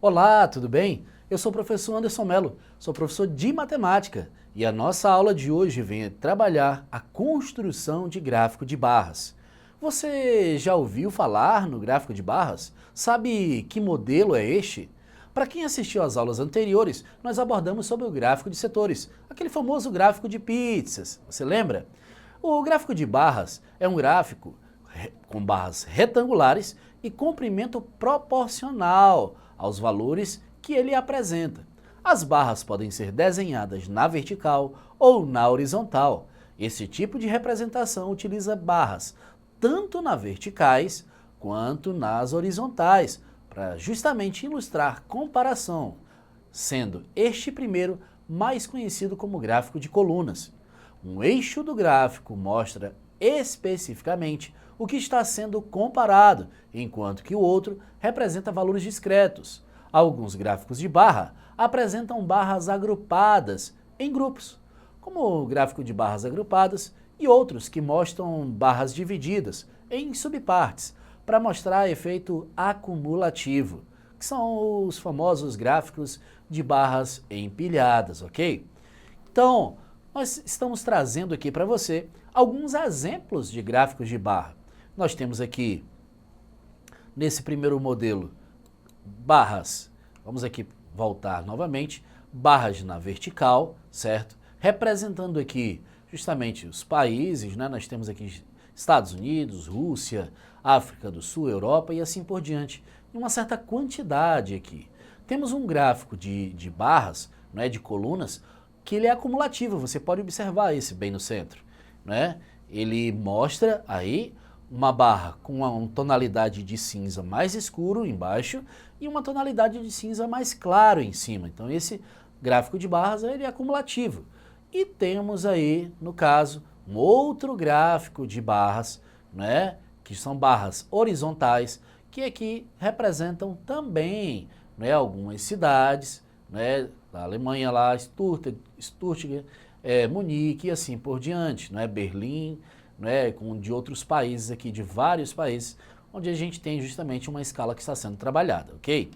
Olá, tudo bem? Eu sou o professor Anderson Mello, sou professor de matemática e a nossa aula de hoje vem trabalhar a construção de gráfico de barras. Você já ouviu falar no gráfico de barras? Sabe que modelo é este? Para quem assistiu às aulas anteriores, nós abordamos sobre o gráfico de setores, aquele famoso gráfico de pizzas, você lembra? O gráfico de barras é um gráfico com barras retangulares e comprimento proporcional aos valores que ele apresenta. As barras podem ser desenhadas na vertical ou na horizontal. Esse tipo de representação utiliza barras tanto nas verticais quanto nas horizontais, para justamente ilustrar comparação, sendo este primeiro mais conhecido como gráfico de colunas. Um eixo do gráfico mostra especificamente o que está sendo comparado, enquanto que o outro representa valores discretos. Alguns gráficos de barra apresentam barras agrupadas em grupos, como o gráfico de barras agrupadas, e outros que mostram barras divididas em subpartes, para mostrar efeito acumulativo, que são os famosos gráficos de barras empilhadas, ok? Então, nós estamos trazendo aqui para você alguns exemplos de gráficos de barra. Nós temos aqui, nesse primeiro modelo, barras, vamos aqui voltar novamente, barras na vertical, certo? Representando aqui justamente os países, né? Nós temos aqui Estados Unidos, Rússia, África do Sul, Europa e assim por diante, em uma certa quantidade aqui. Temos um gráfico de barras, né, de colunas, que ele é acumulativo, você pode observar esse bem no centro, né? Ele mostra aí uma barra com uma tonalidade de cinza mais escuro embaixo e uma tonalidade de cinza mais claro em cima. Então esse gráfico de barras ele é acumulativo. E temos aí, no caso, um outro gráfico de barras, né, que são barras horizontais, que aqui representam também, né, algumas cidades, né, da Alemanha lá, Stuttgart, Munique e assim por diante, né, Berlim, né, com de outros países aqui, de vários países, onde a gente tem justamente uma escala que está sendo trabalhada, ok?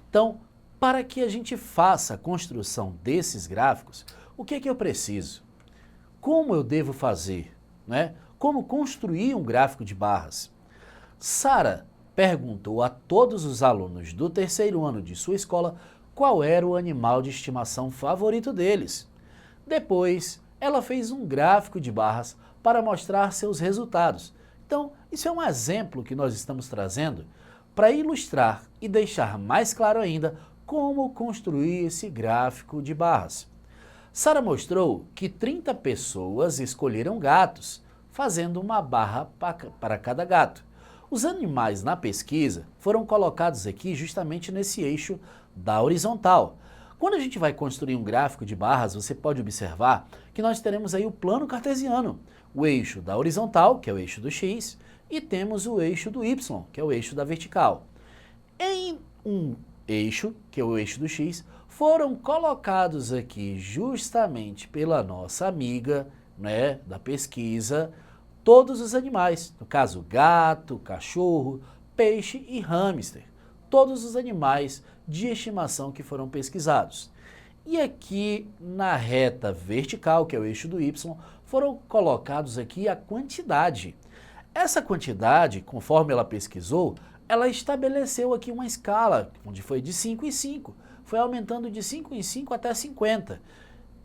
Então, para que a gente faça a construção desses gráficos, o que é que eu preciso? Como eu devo fazer? Né? Como construir um gráfico de barras? Sara perguntou a todos os alunos do terceiro ano de sua escola qual era o animal de estimação favorito deles. Depois, ela fez um gráfico de barras para mostrar seus resultados. Então, isso é um exemplo que nós estamos trazendo para ilustrar e deixar mais claro ainda como construir esse gráfico de barras. Sara mostrou que 30 pessoas escolheram gatos, fazendo uma barra para cada gato. Os animais na pesquisa foram colocados aqui justamente nesse eixo da horizontal. Quando a gente vai construir um gráfico de barras, você pode observar que nós teremos aí o plano cartesiano, o eixo da horizontal, que é o eixo do x, e temos o eixo do y, que é o eixo da vertical. Em um eixo, que é o eixo do x, foram colocados aqui justamente pela nossa amiga, né, da pesquisa, todos os animais, no caso gato, cachorro, peixe e hamster, todos os animais de estimação que foram pesquisados. E aqui na reta vertical, que é o eixo do y, foram colocados aqui a quantidade. Essa quantidade, conforme ela pesquisou, ela estabeleceu aqui uma escala, onde foi de 5 em 5, foi aumentando de 5 em 5 até 50.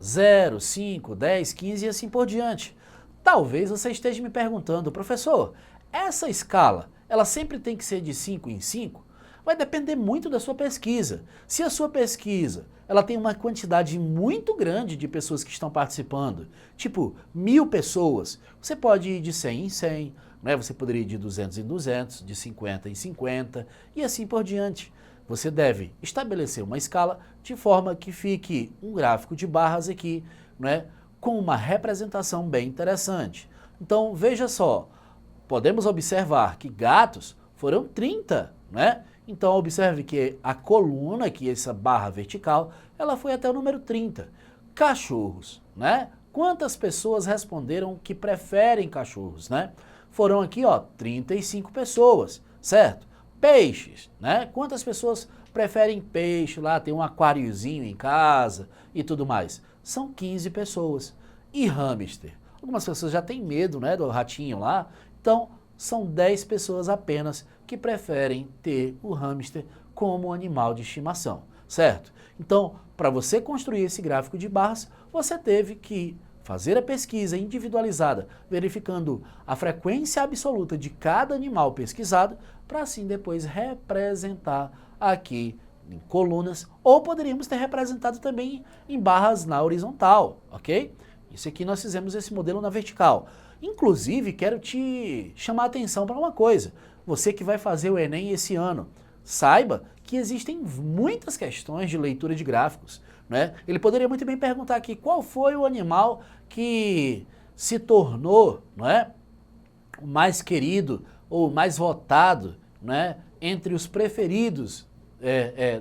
0, 5, 10, 15 e assim por diante. Talvez você esteja me perguntando, professor, essa escala, ela sempre tem que ser de 5 em 5? Vai depender muito da sua pesquisa. Se a sua pesquisa ela tem uma quantidade muito grande de pessoas que estão participando, tipo 1000 pessoas, você pode ir de 100 em 100, né? Você poderia ir de 200 em 200, de 50 em 50 e assim por diante. Você deve estabelecer uma escala de forma que fique um gráfico de barras aqui, né? Com uma representação bem interessante. Então veja só, podemos observar que gatos foram 30, né? Então observe que a coluna, aqui essa barra vertical, ela foi até o número 30. Cachorros, né? Quantas pessoas responderam que preferem cachorros, né? Foram aqui, ó, 35 pessoas, certo? Peixes, né? Quantas pessoas preferem peixe lá, tem um aquáriozinho em casa e tudo mais. São 15 pessoas. E hamster? Algumas pessoas já têm medo, né, do ratinho lá, então são 10 pessoas apenas que preferem ter o hamster como animal de estimação, certo? Então, para você construir esse gráfico de barras, você teve que fazer a pesquisa individualizada, verificando a frequência absoluta de cada animal pesquisado, para assim depois representar aqui em colunas, ou poderíamos ter representado também em barras na horizontal, ok? Isso aqui nós fizemos esse modelo na vertical. Inclusive, quero te chamar a atenção para uma coisa. Você que vai fazer o Enem esse ano, saiba que existem muitas questões de leitura de gráficos, né? Ele poderia muito bem perguntar aqui qual foi o animal que se tornou, não é, o mais querido ou o mais votado, né, entre os preferidos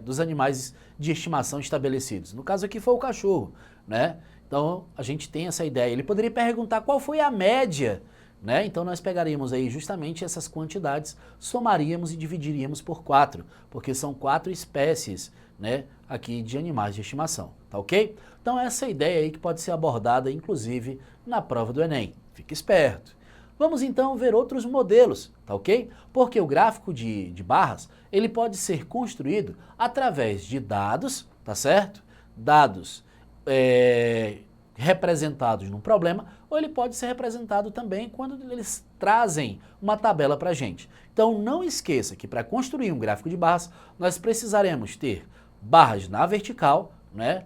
dos animais de estimação estabelecidos. No caso aqui foi o cachorro, né? Então a gente tem essa ideia. Ele poderia perguntar qual foi a média, né? Então nós pegaríamos aí justamente essas quantidades, somaríamos e dividiríamos por 4, porque são 4 espécies, né, aqui de animais de estimação, tá ok? Então essa ideia aí que pode ser abordada inclusive na prova do Enem. Fique esperto. Vamos então ver outros modelos, tá ok? Porque o gráfico de barras, ele pode ser construído através de dados, tá certo? Dados representados num problema, ou ele pode ser representado também quando eles trazem uma tabela para a gente. Então não esqueça que para construir um gráfico de barras, nós precisaremos ter barras na vertical, né?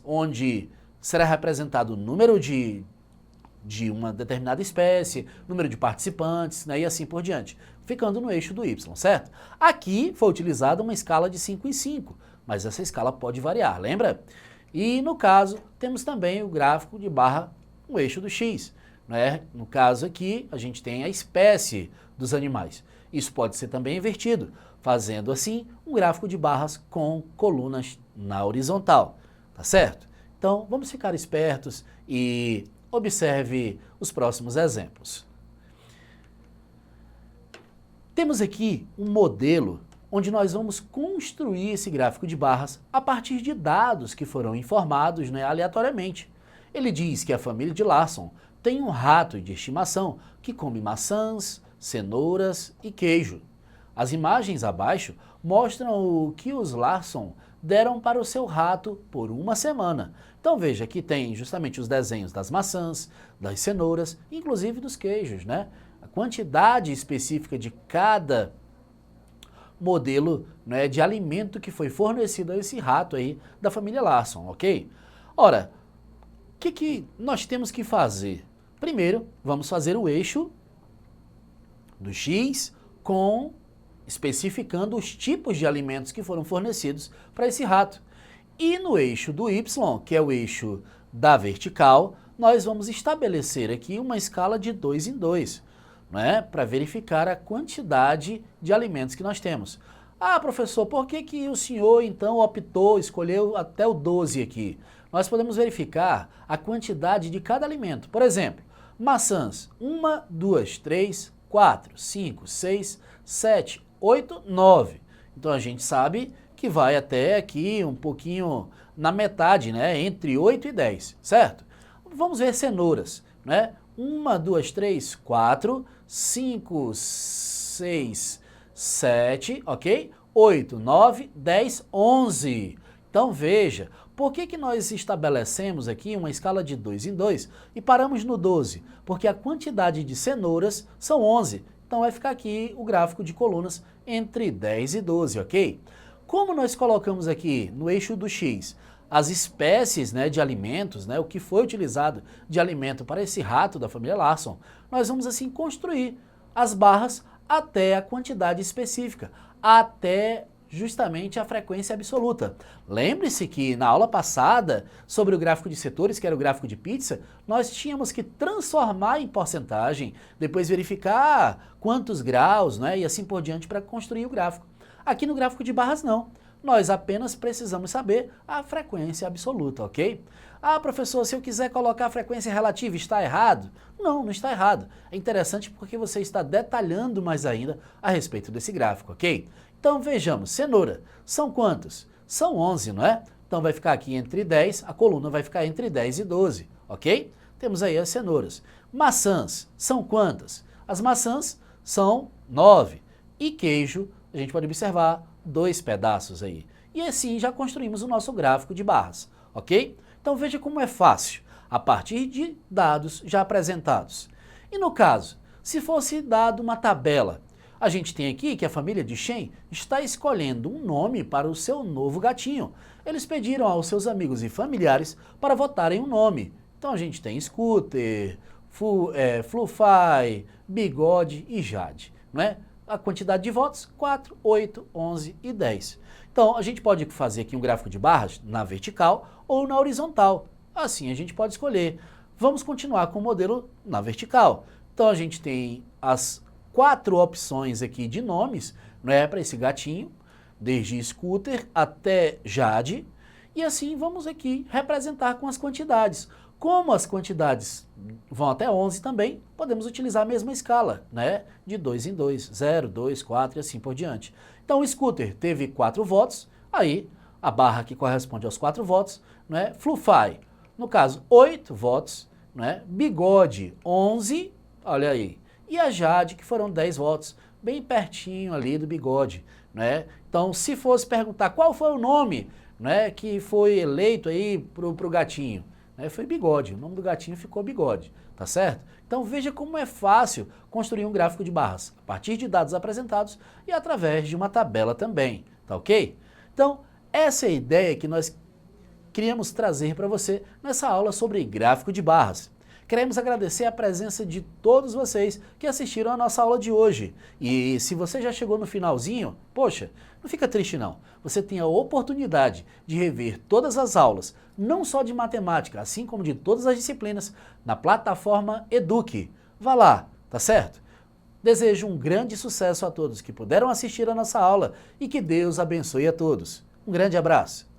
Onde será representado o número de uma determinada espécie, número de participantes, né, e assim por diante, ficando no eixo do Y, certo? Aqui foi utilizada uma escala de 5 em 5, mas essa escala pode variar, lembra? E no caso, temos também o gráfico de barra no eixo do X, né? No caso aqui, a gente tem a espécie dos animais. Isso pode ser também invertido, fazendo assim um gráfico de barras com colunas na horizontal, tá certo? Então, vamos ficar espertos e observe os próximos exemplos. Temos aqui um modelo onde nós vamos construir esse gráfico de barras a partir de dados que foram informados, né, aleatoriamente. Ele diz que a família de Larson tem um rato de estimação que come maçãs, cenouras e queijo. As imagens abaixo mostram o que os Larson deram para o seu rato por uma semana. Então veja que tem justamente os desenhos das maçãs, das cenouras, inclusive dos queijos, né? A quantidade específica de cada modelo, né, de alimento que foi fornecido a esse rato aí da família Larson, ok? Ora, o que nós temos que fazer? Primeiro, vamos fazer o eixo do X especificando os tipos de alimentos que foram fornecidos para esse rato. E no eixo do Y, que é o eixo da vertical, nós vamos estabelecer aqui uma escala de 2 em 2, né, para verificar a quantidade de alimentos que nós temos. Ah, professor, por que o senhor então escolheu até o 12 aqui? Nós podemos verificar a quantidade de cada alimento. Por exemplo, maçãs, 1, 2, 3, 4, 5, 6, 7, 8, 9. Então a gente sabe que vai até aqui um pouquinho na metade, né, entre 8 e 10, certo? Vamos ver cenouras, né? 1, 2, 3, 4, 5, 6, 7, ok? 8, 9, 10, 11. Então veja, por que nós estabelecemos aqui uma escala de 2 em 2 e paramos no 12? Porque a quantidade de cenouras são 11. Então vai ficar aqui o gráfico de colunas entre 10 e 12, ok? Como nós colocamos aqui no eixo do X as espécies, né, de alimentos, né, o que foi utilizado de alimento para esse rato da família Larson, nós vamos assim construir as barras até a quantidade específica, até justamente a frequência absoluta. Lembre-se que na aula passada, sobre o gráfico de setores, que era o gráfico de pizza, nós tínhamos que transformar em porcentagem, depois verificar quantos graus, né, e assim por diante para construir o gráfico. Aqui no gráfico de barras não. Nós apenas precisamos saber a frequência absoluta, ok? Ah, professor, se eu quiser colocar a frequência relativa, está errado? Não, não está errado. É interessante porque você está detalhando mais ainda a respeito desse gráfico, ok? Então vejamos, cenoura, são quantos? São 11, não é? Então vai ficar aqui entre 10, a coluna vai ficar entre 10 e 12, ok? Temos aí as cenouras. Maçãs, são quantas? As maçãs são 9. E queijo, a gente pode observar 2 pedaços aí. E assim já construímos o nosso gráfico de barras, ok? Então veja como é fácil, a partir de dados já apresentados. E no caso, se fosse dado uma tabela, a gente tem aqui que a família de Shen está escolhendo um nome para o seu novo gatinho. Eles pediram aos seus amigos e familiares para votarem um nome. Então a gente tem Scooter, Fluffy, Bigode e Jade, não é? A quantidade de votos, 4, 8, 11 e 10. Então, a gente pode fazer aqui um gráfico de barras na vertical ou na horizontal. Assim, a gente pode escolher. Vamos continuar com o modelo na vertical. Então, a gente tem as 4 opções aqui de nomes, não é, para esse gatinho, desde Scooter até Jade. E assim, vamos aqui representar com as quantidades. Como as quantidades vão até 11 também, podemos utilizar a mesma escala, né? De 2 em 2, 0, 2, 4 e assim por diante. Então o Scooter teve 4 votos, aí a barra que corresponde aos 4 votos, né? Fluffy, no caso, 8 votos, né? Bigode, 11, olha aí. E a Jade, que foram 10 votos, bem pertinho ali do Bigode, né? Então, se fosse perguntar qual foi o nome, né, que foi eleito aí pro gatinho, foi Bigode, o nome do gatinho ficou Bigode, tá certo? Então veja como é fácil construir um gráfico de barras, a partir de dados apresentados e através de uma tabela também, tá ok? Então essa é a ideia que nós queríamos trazer para você nessa aula sobre gráfico de barras. Queremos agradecer a presença de todos vocês que assistiram a nossa aula de hoje. E se você já chegou no finalzinho, poxa, não fica triste não. Você tem a oportunidade de rever todas as aulas, não só de matemática, assim como de todas as disciplinas, na plataforma Eduque. Vá lá, tá certo? Desejo um grande sucesso a todos que puderam assistir a nossa aula e que Deus abençoe a todos. Um grande abraço.